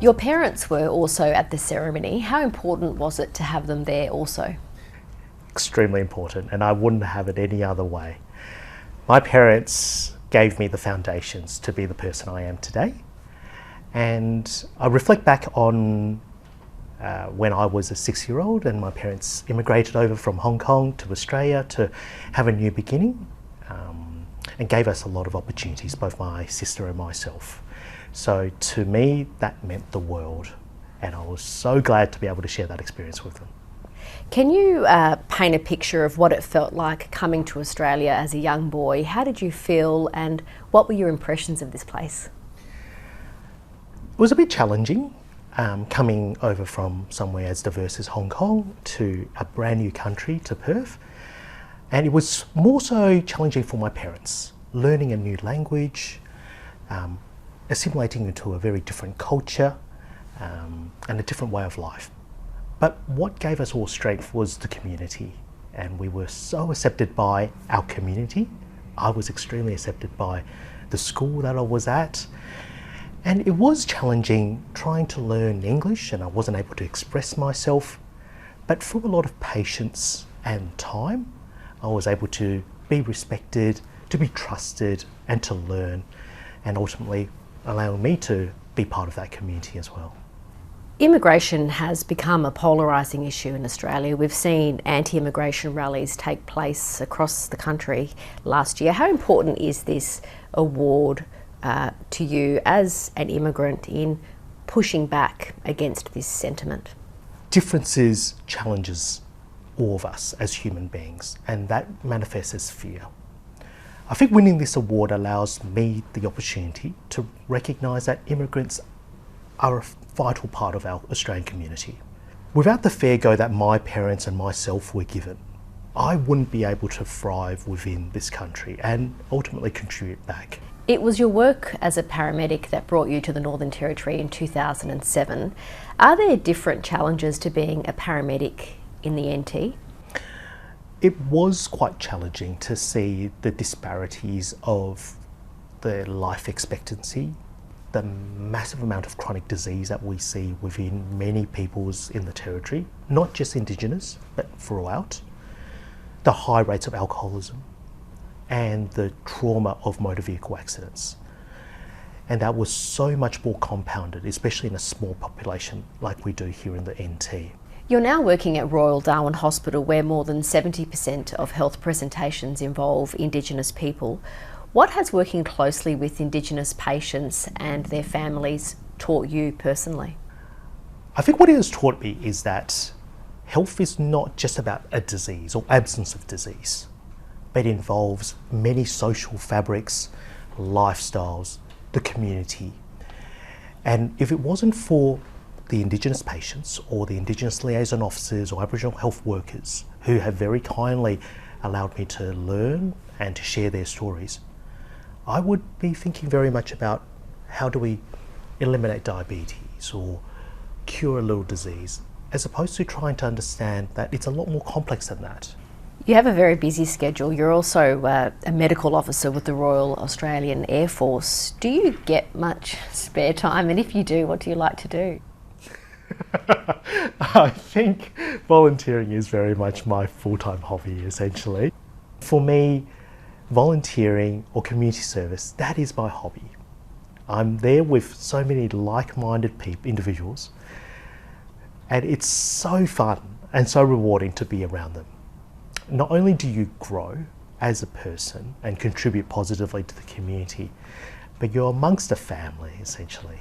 Your parents were also at the ceremony. How important was it to have them there also? Extremely important, and I wouldn't have it any other way. My parents gave me the foundations to be the person I am today, and I reflect back on when I was a 6-year-old and my parents immigrated over from Hong Kong to Australia to have a new beginning, and gave us a lot of opportunities, both my sister and myself. So to me, that meant the world, and I was so glad to be able to share that experience with them. Can you paint a picture of what it felt like coming to Australia as a young boy? How did you feel, and what were your impressions of this place? It was a bit challenging, coming over from somewhere as diverse as Hong Kong to a brand new country, to Perth. And it was more so challenging for my parents, learning a new language, assimilating into a very different culture, and a different way of life. But what gave us all strength was the community, and we were so accepted by our community. I was extremely accepted by the school that I was at, and it was challenging trying to learn English, and I wasn't able to express myself, but through a lot of patience and time, I was able to be respected, to be trusted, and to learn, and ultimately allowing me to be part of that community as well. Immigration has become a polarising issue in Australia. We've seen anti-immigration rallies take place across the country last year. How important is this award to you as an immigrant in pushing back against this sentiment? Differences challenges all of us as human beings, and that manifests as fear. I think winning this award allows me the opportunity to recognise that immigrants are a vital part of our Australian community. Without the fair go that my parents and myself were given, I wouldn't be able to thrive within this country and ultimately contribute back. It was your work as a paramedic that brought you to the Northern Territory in 2007. Are there different challenges to being a paramedic in the NT? It was quite challenging to see the disparities of the life expectancy, the massive amount of chronic disease that we see within many peoples in the Territory, not just Indigenous, but throughout, the high rates of alcoholism, and the trauma of motor vehicle accidents. And that was so much more compounded, especially in a small population like we do here in the NT. You're now working at Royal Darwin Hospital, where more than 70% of health presentations involve Indigenous people. What has working closely with Indigenous patients and their families taught you personally? I think what it has taught me is that health is not just about a disease or absence of disease, but it involves many social fabrics, lifestyles, the community. And if it wasn't for the Indigenous patients or the Indigenous liaison officers or Aboriginal health workers who have very kindly allowed me to learn and to share their stories, I would be thinking very much about how do we eliminate diabetes or cure a little disease, as opposed to trying to understand that it's a lot more complex than that. You have a very busy schedule. You're also a medical officer with the Royal Australian Air Force. Do you get much spare time? And if you do, what do you like to do? I think volunteering is very much my full-time hobby, essentially. For me, volunteering or community service, that is my hobby. I'm there with so many like-minded individuals, and it's so fun and so rewarding to be around them. Not only do you grow as a person and contribute positively to the community, but you're amongst a family, essentially.